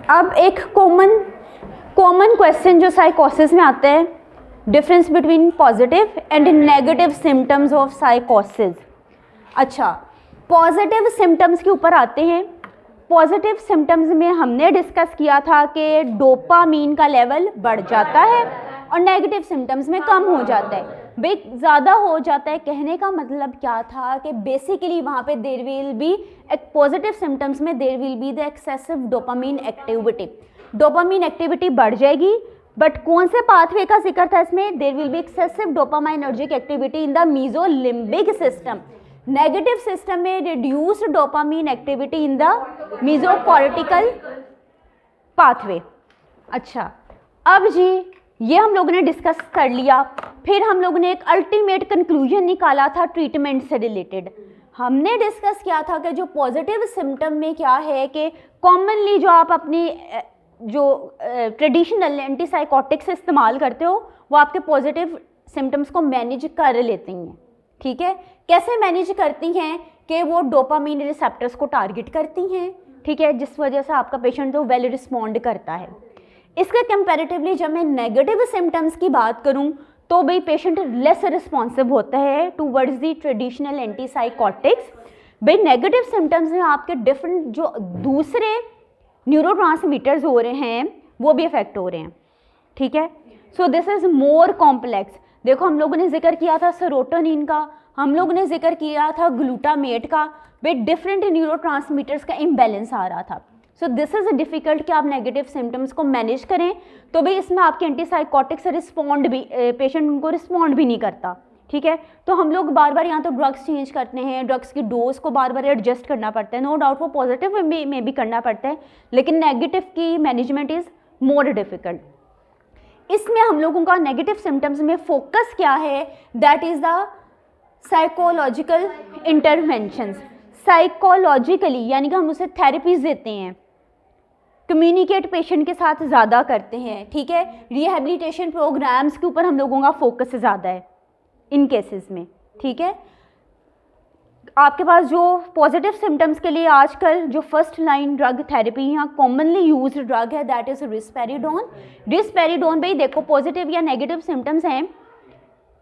अब एक common question जो साइकोसिस में आता है, difference between positive and negative symptoms of साइकोसिस। अच्छा, पॉजिटिव सिम्टम्स के ऊपर आते हैं। पॉजिटिव सिम्टम्स में हमने डिस्कस किया था कि डोपामीन का लेवल बढ़ जाता है और नेगेटिव सिम्टम्स में कम हो जाता है। भाई ज़्यादा हो जाता है, कहने का मतलब क्या था कि बेसिकली वहाँ पे देयर विल बी एक पॉजिटिव सिम्टम्स में there will be the excessive dopamine activity. Dopamine activity बढ़ जाएगी, बट कौन से पाथवे का जिक्र था इसमें? There will be excessive dopaminergic activity in the mesolimbic system. Negative system में reduced dopamine activity in the mesocortical pathway. अच्छा, अब जी ये हम लोगों ने डिस्कस कर लिया। फिर हम लोगों ने एक अल्टीमेट कंक्लूजन निकाला था ट्रीटमेंट से रिलेटेड। हमने डिस्कस किया था कि जो पॉजिटिव सिम्टम में क्या है कि कॉमनली जो आप अपनी जो ट्रेडिशनल एंटीसाइकोटिक्स इस्तेमाल करते हो वो आपके पॉजिटिव सिम्टम्स को मैनेज कर लेती हैं। ठीक है, कैसे मैनेज करती हैं कि वो डोपामीन रिसेप्टर्स को टारगेट करती हैं। ठीक है, जिस वजह से आपका पेशेंट तो वेल रिस्पॉन्ड करता है। इसके कंपैरेटिवली जब मैं नेगेटिव सिम्टम्स की बात करूं तो भाई पेशेंट लेस रिस्पॉन्सिव होता है टूवर्ड्स दी ट्रेडिशनल एंटीसाइकोटिक्स। भाई नेगेटिव सिम्टम्स में आपके डिफरेंट जो दूसरे न्यूरोट्रांसमीटर्स हो रहे हैं वो भी इफेक्ट हो रहे हैं। ठीक है, so this is more complex. देखो, हम लोगों ने जिक्र किया था सेरोटोनिन का, हम लोगों ने जिक्र किया था ग्लूटामेट का। भाई डिफरेंट न्यूरोट्रांसमीटर्स का इम्बैलेंस आ रहा था। सो दिस इज़ डिफ़िकल्ट कि आप नेगेटिव सिम्टम्स को मैनेज करें। तो भाई इसमें आपके एंटीसाइकोटिक्स रिस्पॉन्ड भी, पेशेंट उनको रिस्पॉन्ड भी नहीं करता। ठीक है, तो हम लोग बार बार यहाँ तो ड्रग्स चेंज करते हैं, ड्रग्स की डोज को बार बार एडजस्ट करना पड़ता है। नो डाउट वो पॉजिटिव में भी करना पड़ता है, लेकिन नेगेटिव की मैनेजमेंट इज़ मोर डिफ़िकल्ट। इसमें हम लोगों का नेगेटिव सिम्टम्स में फोकस क्या है? That is the psychological interventions. Psychologically यानी कि हम उसे थेरेपीज देते हैं, कम्युनिकेट पेशेंट के साथ ज़्यादा करते हैं। ठीक है, रिहैबिलिटेशन प्रोग्राम्स के ऊपर हम लोगों का फोकस ज़्यादा है इन केसेस में। ठीक है, आपके पास जो पॉजिटिव सिम्टम्स के लिए आजकल जो फर्स्ट लाइन ड्रग थेरेपी यहाँ कॉमनली यूज्ड ड्रग है दैट इज़ रिस्पेरिडोन। रिस्पेरिडोन भाई देखो, पॉजिटिव या नेगेटिव सिम्टम्स हैं,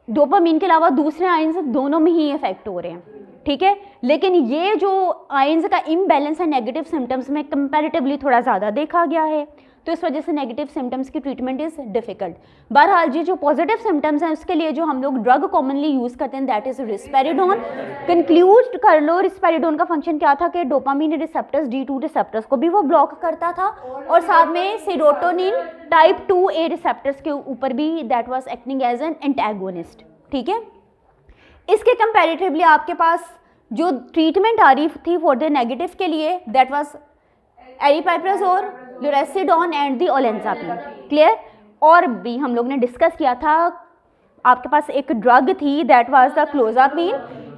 डोपामीन के अलावा दूसरे आयंस दोनों में ही इफेक्ट हो रहे हैं। ठीक है, लेकिन ये जो आयंस का इम्बैलेंस है नेगेटिव सिम्टम्स में कंपैरेटिवली थोड़ा ज़्यादा देखा गया है, तो इस वजह से नेगेटिव सिम्टम्स की ट्रीटमेंट इज़ डिफ़िकल्ट। बहरहाल जी जो पॉजिटिव सिम्टम्स हैं उसके लिए जो हम लोग ड्रग कॉमनली यूज़ करते हैं दैट इज़ रिस्पेरिडोन। कंक्लूड कर लो, रिस्पेरिडोन का फंक्शन क्या था कि डोपामीन रिसेप्टर्स D2 रिसेप्टर्स को भी वो ब्लॉक करता था और साथ में सेरोटोनिन टाइप 2A रिसेप्टर्स के ऊपर भी that was acting as an antagonist. ठीक है, इसके कंपैरेटिवली आपके पास जो ट्रीटमेंट आ रही थी फॉर द नेगेटिव के लिए that was aripiprazole, lurasidone and the olanzapine. Clear? और भी हम लोग ने डिस्कस किया था, आपके पास एक ड्रग थी दैट वाज द क्लोजापिन,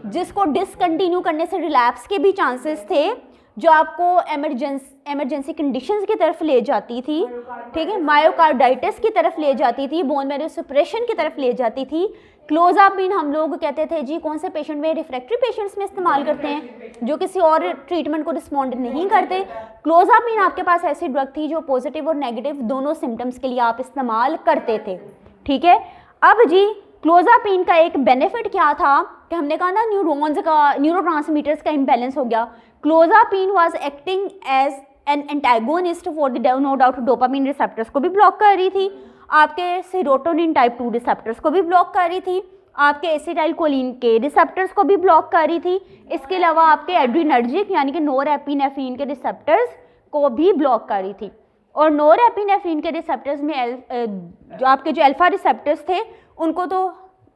जिसको डिसकंटिन्यू करने से रिलैप्स के भी चांसेस थे, जो आपको एमरजेंसी कंडीशंस की तरफ ले जाती थी। ठीक है, मायोकार्डाइटिस की तरफ ले जाती थी, बोन मैरो सप्रेशन की तरफ ले जाती थी। क्लोजापिन हम लोग कहते थे जी कौन से पेशेंट में, रिफ्रैक्टरी पेशेंट्स में इस्तेमाल करते हैं जो किसी और ट्रीटमेंट को रिस्पॉन्ड नहीं करते। क्लोजापिन आपके पास ऐसी ड्रग थी जो पॉजिटिव और नेगेटिव दोनों सिम्टम्स के लिए आप इस्तेमाल करते थे। ठीक है, अब जी क्लोजापिन का एक बेनिफिट क्या था कि हमने कहा ना न्यूरॉन्स का, न्यूरोट्रांसमीटर्स का इम्बैलेंस हो गया। Clozapine was acting as an antagonist for the no doubt dopamine receptors को भी ब्लॉक कर रही थी, आपके सेरोटोनिन टाइप 2 रिसेप्टर्स को भी ब्लॉक कर रही थी, आपके एसिटाइलकोलिन के रिसेप्टर्स को भी ब्लॉक कर रही थी। इसके अलावा आपके एड्रीनर्जिक यानी कि नोरएपिनेफ्रिन के रिसेप्टर्स को भी ब्लॉक कर रही थी। और नोरएपिनेफ्रिन के रिसेप्टर्स में जो आपके जो अल्फा रिसेप्टर्स थे उनको तो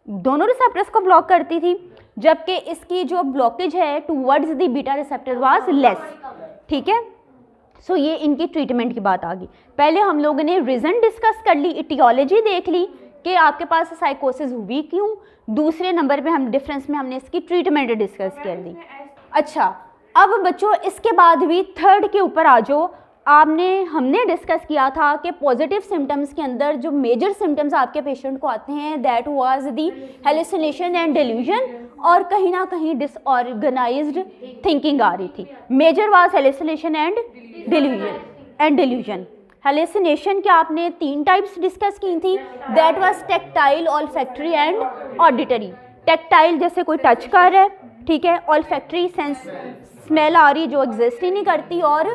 दोनों रिसेप्टर्स को ब्लॉक करती थी, जबकि इसकी जो ब्लॉकेज है towards the beta receptor was less. ठीक है, सो ये इनकी ट्रीटमेंट की बात आ गई। पहले हम लोगों ने रीज़न डिस्कस कर ली, इटियोलॉजी देख ली कि आपके पास साइकोसिस हुई क्यों। दूसरे नंबर पे हम डिफरेंस में हमने इसकी ट्रीटमेंट डिस्कस कर ली। अच्छा, अब बच्चों इसके बाद भी थर्ड के ऊपर आ जाओ। हमने डिस्कस किया था कि पॉजिटिव सिम्टम्स के अंदर जो मेजर सिम्टम्स आपके पेशेंट को आते हैं that was the hallucination and delusion, और कहीं ना कहीं डिसऑर्गेनाइज्ड थिंकिंग आ रही थी। Major was hallucination and delusion. And delusion. Hallucination क्या आपने 3 टाइप्स डिस्कस की थी, that was tactile, olfactory and auditory. Tactile जैसे कोई टच कर रहा है, ठीक है, ऑल्फैक्टरी सेंस स्मेल आ रही जो एग्जिस्ट ही नहीं करती, और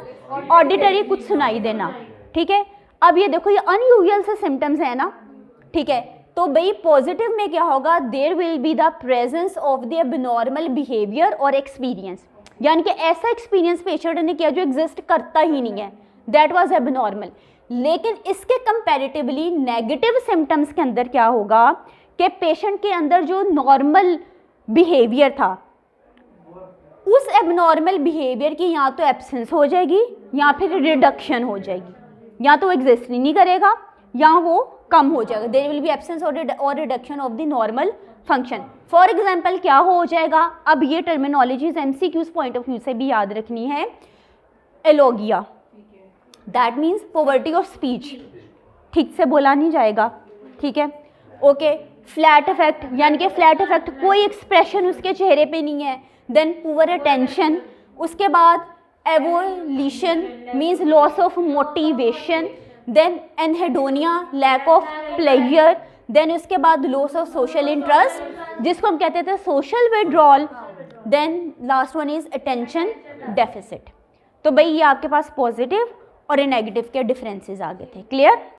ऑडिटरी कुछ सुनाई देना, ठीक है। अब ये देखो ये अनयूजुअल से सिम्टम्स है ना, ठीक है, तो भाई पॉजिटिव में क्या होगा, there will be the presence of the abnormal behaviour और एक्सपीरियंस, यानी कि ऐसा एक्सपीरियंस पेशेंट ने किया जो एग्जिस्ट करता ही नहीं है, दैट वाज एबनॉर्मल। लेकिन इसके कंपैरेटिवली नेगेटिव सिम्टम्स के अंदर क्या होगा कि पेशेंट के अंदर जो नॉर्मल बिहेवियर था उस एबनॉर्मल बिहेवियर की या तो एब्सेंस हो जाएगी या फिर रिडक्शन हो जाएगी, या तो एग्जिस्ट नहीं करेगा या वो कम हो जाएगा, देयर विल बी एब्सेंस और reduction of the normal function. For example क्या हो जाएगा, अब ये terminologies MCQs point of view से भी याद रखनी है। Alogia, that means poverty of speech, ठीक से बोला नहीं जाएगा, ठीक है, ओके। फ्लैट इफेक्ट, यानी कि फ्लैट इफेक्ट, कोई एक्सप्रेशन उसके चेहरे पे नहीं है। देन पुअर अटेंशन, उसके बाद avolition means loss of motivation, then anhedonia, lack of pleasure, then उसके बाद लॉस ऑफ सोशल इंटरेस्ट जिसको हम कहते थे social withdrawal, then last one is attention deficit. तो भाई ये आपके पास पॉजिटिव और नेगेटिव के डिफरेंसेस आ गए थे, क्लियर।